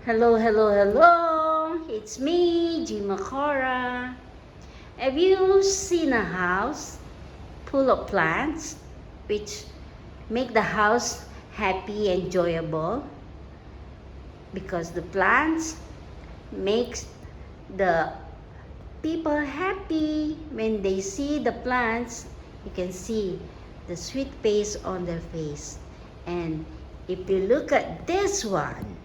Hello, hello, hello. It's me, Jimakora. Have you seen a house full of plants which make the house happy and enjoyable? Because the plants makes the people happy. When they see the plants, you can see the sweet face on their face. And if you look at this one,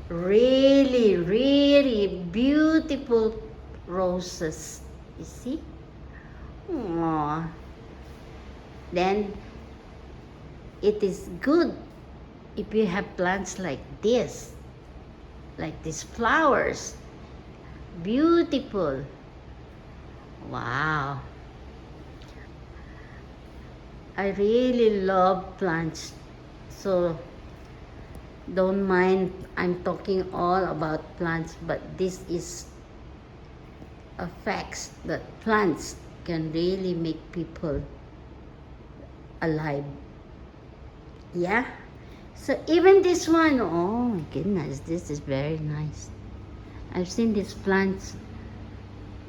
really beautiful roses. You see? Aww. Then it is good if you have plants like this, like these flowers. Beautiful. Wow. I really love plants. So don't mind I'm talking all about plants, but this is a fact that plants can really make people alive. Yeah. So even this one, oh my goodness, this is very nice. I've seen these plants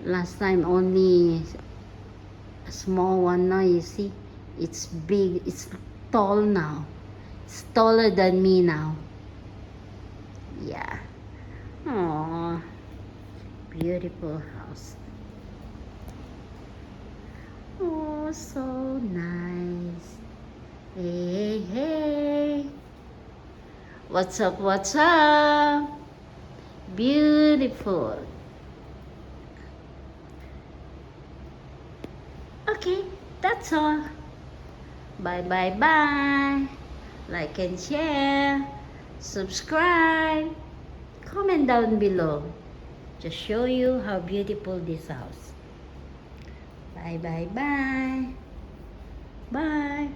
last time, only a small one. Now you see it's big, it's tall now. It's taller than me now. Yeah. Oh, beautiful house. Oh, so nice. Hey, hey. What's up? What's up? Beautiful. Okay, that's all. Bye, bye, bye. Like and share. Subscribe. Comment down below. Just show you how beautiful this house. Bye, bye, bye. Bye.